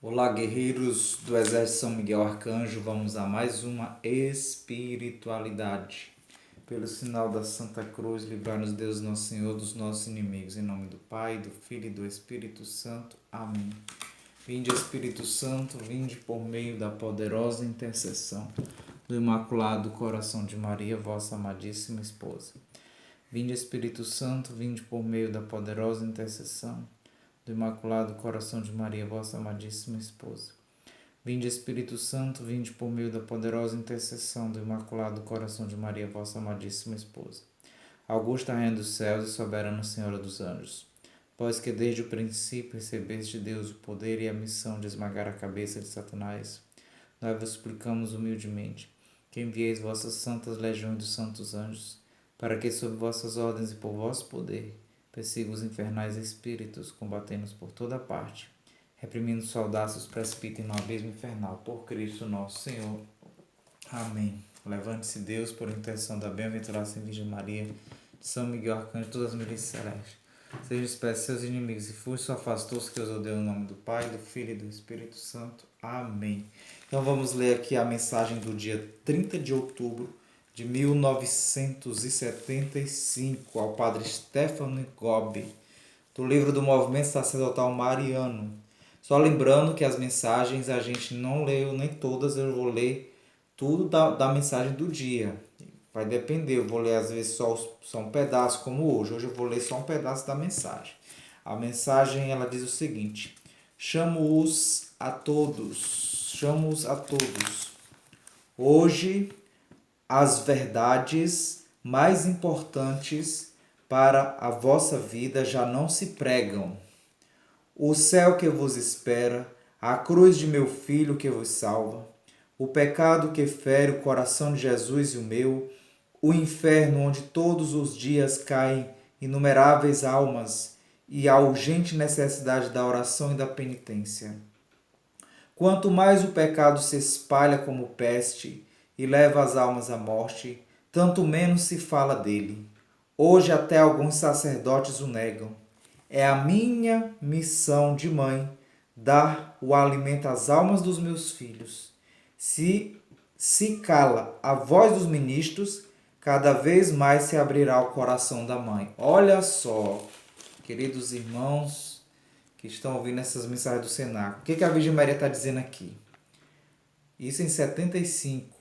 Olá, guerreiros do Exército São Miguel Arcanjo, vamos a mais uma espiritualidade. Pelo sinal da Santa Cruz, livrar-nos Deus Nosso Senhor dos nossos inimigos. Em nome do Pai, do Filho e do Espírito Santo. Amém. Vinde, Espírito Santo, vinde por meio da poderosa intercessão do Imaculado Coração de Maria, vossa amadíssima esposa. Vinde, Espírito Santo, vinde por meio da poderosa intercessão do Imaculado Coração de Maria, vossa amadíssima esposa. Vinde, Espírito Santo, vinde por meio da poderosa intercessão do Imaculado Coração de Maria, vossa amadíssima esposa. Augusta Rainha dos céus e soberana Senhora dos anjos, vós que desde o princípio recebeste de Deus o poder e a missão de esmagar a cabeça de Satanás, nós vos suplicamos humildemente que envieis vossas santas legiões dos santos anjos, para que sob vossas ordens e por vosso poder persiga os infernais espíritos, combatendo-os por toda parte, reprimindo os audácios precipitem no abismo infernal, por Cristo nosso Senhor. Amém. Levante-se Deus, por intercessão da bem-aventurada Virgem Maria, de São Miguel Arcanjo, todas as milícias celestes. Seja espécie seus inimigos e fuja sua face todos que os odeiam no nome do Pai, do Filho e do Espírito Santo. Amém. Então vamos ler aqui a mensagem do dia 30 de outubro de 1975, ao padre Stefano Gobbi, do livro do Movimento Sacerdotal Mariano. Só lembrando que as mensagens a gente não leu nem todas, eu vou ler tudo da mensagem do dia. Vai depender, eu vou ler às vezes só um pedaço, como hoje. Hoje eu vou ler só um pedaço da mensagem. A mensagem ela diz o seguinte: chamo-os a todos. Hoje as verdades mais importantes para a vossa vida já não se pregam. O céu que vos espera, a cruz de meu Filho que vos salva, o pecado que fere o coração de Jesus e o meu, o inferno onde todos os dias caem inumeráveis almas e a urgente necessidade da oração e da penitência. Quanto mais o pecado se espalha como peste e leva as almas à morte, tanto menos se fala dele. Hoje até alguns sacerdotes o negam. É a minha missão de mãe dar o alimento às almas dos meus filhos. Se cala a voz dos ministros, cada vez mais se abrirá o coração da mãe. Olha só, queridos irmãos que estão ouvindo essas mensagens do Cenáculo, o que a Virgem Maria está dizendo aqui? Isso em 75.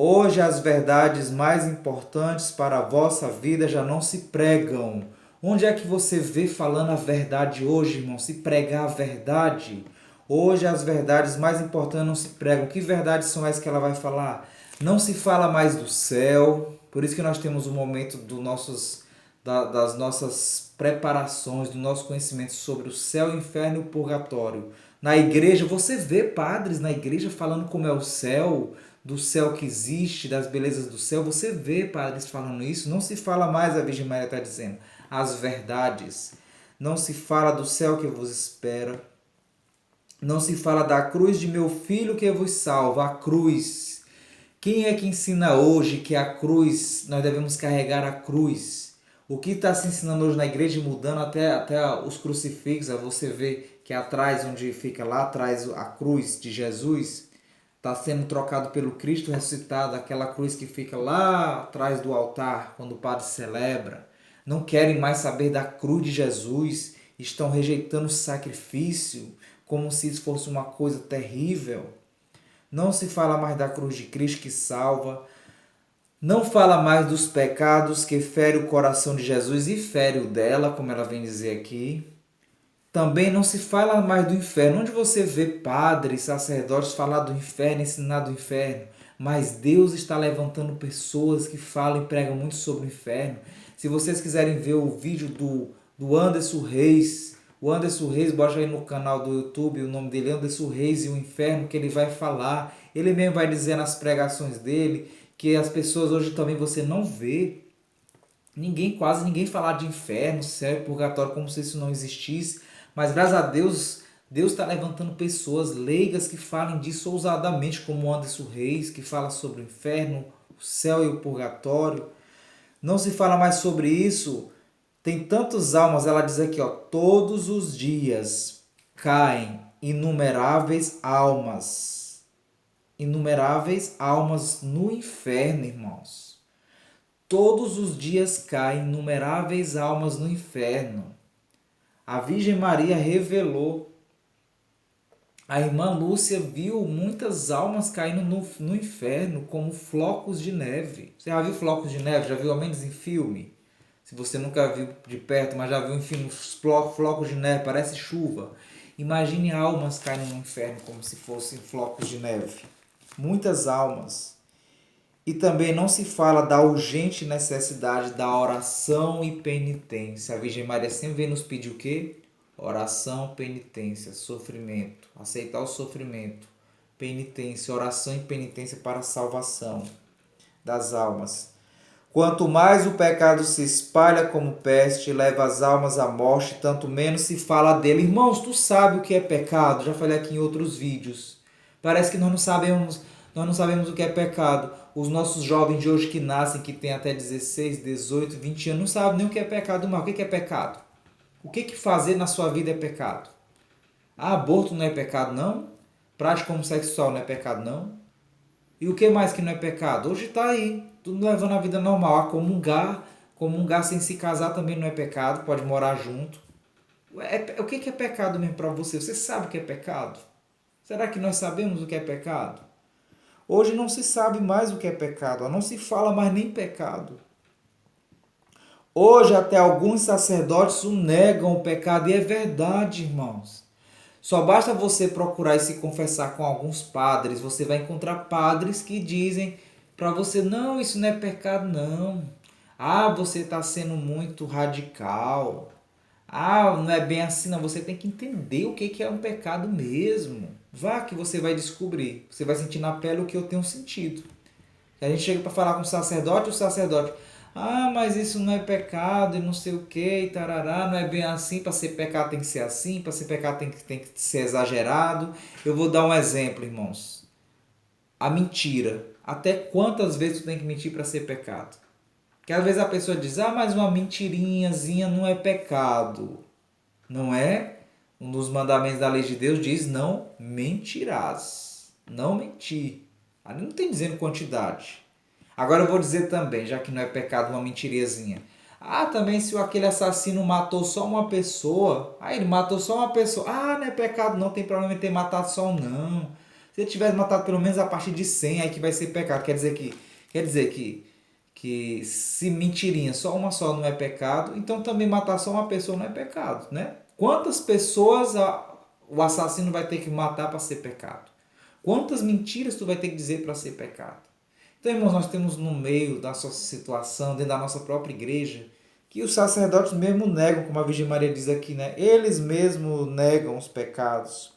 Hoje as verdades mais importantes para a vossa vida já não se pregam. Onde é que você vê falando a verdade hoje, irmão? Se pregar a verdade. Hoje as verdades mais importantes não se pregam. Que verdades são essas que ela vai falar? Não se fala mais do céu. Por isso que nós temos o momento das nossas preparações, do nosso conhecimento sobre o céu, o inferno e o purgatório. Na igreja, você vê padres na igreja falando como é o céu, do céu que existe, das belezas do céu. Você vê padres falando isso. Não se fala mais, a Virgem Maria está dizendo, as verdades. Não se fala do céu que vos espera. Não se fala da cruz de meu Filho que vos salva. A cruz. Quem é que ensina hoje que a cruz, nós devemos carregar a cruz? O que está se ensinando hoje na igreja, mudando até os crucifixos, você vê que atrás, onde fica lá atrás a cruz de Jesus, está sendo trocado pelo Cristo ressuscitado, aquela cruz que fica lá atrás do altar, quando o padre celebra. Não querem mais saber da cruz de Jesus, estão rejeitando o sacrifício como se isso fosse uma coisa terrível. Não se fala mais da cruz de Cristo que salva. Não fala mais dos pecados que fere o coração de Jesus e fere o dela, como ela vem dizer aqui. Também não se fala mais do inferno. Onde você vê padres, sacerdotes falar do inferno, ensinar do inferno? Mas Deus está levantando pessoas que falam e pregam muito sobre o inferno. Se vocês quiserem ver o vídeo do Anderson Reis, o Anderson Reis, bota aí no canal do YouTube, o nome dele é Anderson Reis e o Inferno, que ele vai falar. Ele mesmo vai dizer nas pregações dele que as pessoas hoje também você não vê quase ninguém falar de inferno, céu e purgatório como se isso não existisse. Mas graças a Deus, Deus está levantando pessoas leigas que falem disso ousadamente, como o Anderson Reis, que fala sobre o inferno, o céu e o purgatório. Não se fala mais sobre isso. Tem tantas almas, ela diz aqui, ó, todos os dias caem inumeráveis almas. Inumeráveis almas no inferno, irmãos. Todos os dias caem inumeráveis almas no inferno. A Virgem Maria revelou. A irmã Lúcia viu muitas almas caindo no inferno como flocos de neve. Você já viu flocos de neve? Já viu ao menos em filme? Se você nunca viu de perto, mas já viu em filme flocos de neve, parece chuva. Imagine almas caindo no inferno como se fossem flocos de neve. Muitas almas. E também não se fala da urgente necessidade da oração e penitência. A Virgem Maria sempre vem nos pedir o quê? Oração, penitência, sofrimento. Aceitar o sofrimento. Penitência, oração e penitência para a salvação das almas. Quanto mais o pecado se espalha como peste e leva as almas à morte, tanto menos se fala dele. Irmãos, tu sabe o que é pecado? Já falei aqui em outros vídeos. Parece que nós não sabemos o que é pecado. Os nossos jovens de hoje que nascem, que têm até 16, 18, 20 anos, não sabem nem o que é pecado mal. O que é pecado? O que fazer na sua vida é pecado? Ah, aborto não é pecado, não? Prática homossexual não é pecado, não? E o que mais que não é pecado? Hoje está aí, tudo levando a vida normal. A comungar sem se casar também não é pecado, pode morar junto. O que é pecado mesmo para você? Você sabe o que é pecado? Será que nós sabemos o que é pecado? Hoje não se sabe mais o que é pecado, não se fala mais nem pecado. Hoje até alguns sacerdotes o negam o pecado, e é verdade, irmãos. Só basta você procurar e se confessar com alguns padres, você vai encontrar padres que dizem para você, não, isso não é pecado não. Ah, você está sendo muito radical. Ah, não é bem assim não, você tem que entender o que é um pecado mesmo. Vá que você vai descobrir, você vai sentir na pele o que eu tenho sentido. A gente chega para falar com o sacerdote, ah, mas isso não é pecado e não sei o que, e tarará, não é bem assim, para ser pecado tem que ser assim, para ser pecado tem que ser exagerado. Eu vou dar um exemplo, irmãos. A mentira. Até quantas vezes tu tem que mentir para ser pecado? Porque às vezes a pessoa diz, ah, mas uma mentirinhazinha não é pecado. Não é? Um dos mandamentos da lei de Deus diz, não mentirás. Não mentir. Ali não tem dizendo quantidade. Agora eu vou dizer também, já que não é pecado uma mentiriazinha. Ah, também se aquele assassino matou só uma pessoa. Ah, ele matou só uma pessoa. Ah, não é pecado não, tem problema em ter matado só um não. Se ele tivesse matado pelo menos a partir de 100, aí que vai ser pecado. Quer dizer que se mentirinha só uma só não é pecado, então também matar só uma pessoa não é pecado, né? Quantas pessoas o assassino vai ter que matar para ser pecado? Quantas mentiras tu vai ter que dizer para ser pecado? Então, irmãos, nós temos no meio da nossa situação, dentro da nossa própria igreja, que os sacerdotes mesmo negam, como a Virgem Maria diz aqui, né? Eles mesmos negam os pecados.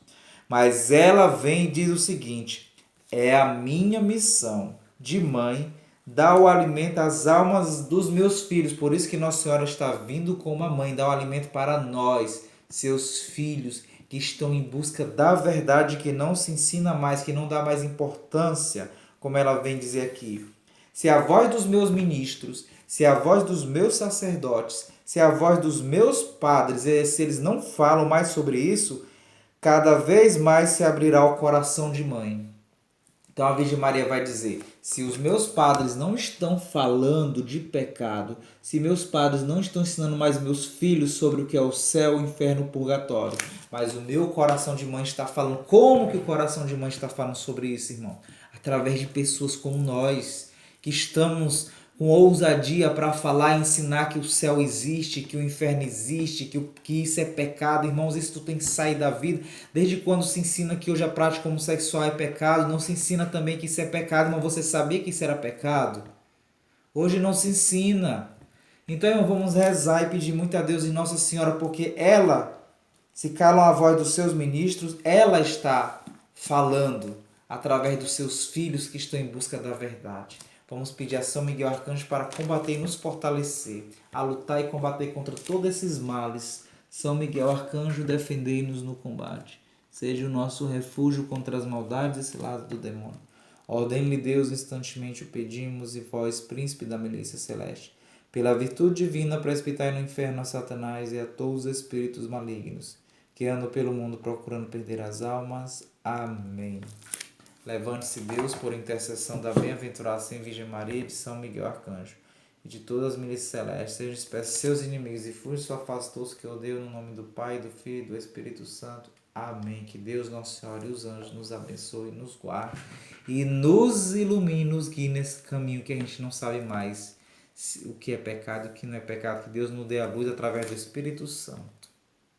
Mas ela vem e diz o seguinte: é a minha missão de mãe dar o alimento às almas dos meus filhos. Por isso que Nossa Senhora está vindo como a mãe, dar o alimento para nós, seus filhos, que estão em busca da verdade, que não se ensina mais, que não dá mais importância, como ela vem dizer aqui. Se a voz dos meus ministros, se a voz dos meus sacerdotes, se a voz dos meus padres, se eles não falam mais sobre isso, cada vez mais se abrirá o coração de mãe. Então a Virgem Maria vai dizer, se os meus padres não estão falando de pecado, se meus padres não estão ensinando mais meus filhos sobre o que é o céu, o inferno, o purgatório, mas o meu coração de mãe está falando, como que o coração de mãe está falando sobre isso, irmão? Através de pessoas como nós, que estamos com ousadia para falar e ensinar que o céu existe, que o inferno existe, que isso é pecado. Irmãos, isso tem que sair da vida. Desde quando se ensina que hoje a prática homossexual é pecado, não se ensina também que isso é pecado, mas você sabia que isso era pecado? Hoje não se ensina. Então, irmão, vamos rezar e pedir muito a Deus e Nossa Senhora, porque ela, se calam a voz dos seus ministros, ela está falando através dos seus filhos que estão em busca da verdade. Vamos pedir a São Miguel Arcanjo para combater e nos fortalecer, a lutar e combater contra todos esses males. São Miguel Arcanjo, defendei-nos no combate. Seja o nosso refúgio contra as maldades e ciladas do demônio. Ordem-lhe Deus, instantemente o pedimos, e vós, príncipe da milícia celeste, pela virtude divina, precipitai no inferno a Satanás e a todos os espíritos malignos, que andam pelo mundo procurando perder as almas. Amém. Levante-se, Deus, por intercessão da bem-aventurada Sem Virgem Maria, de São Miguel Arcanjo, e de todas as milícias celestes, seja dispersos seus inimigos e fuja sua face todos que odeiam, no nome do Pai, do Filho e do Espírito Santo. Amém. Que Deus, Nossa Senhora e os anjos nos abençoe, nos guarde e nos ilumine, nos guie nesse caminho que a gente não sabe mais o que é pecado e o que não é pecado. Que Deus nos dê a luz através do Espírito Santo.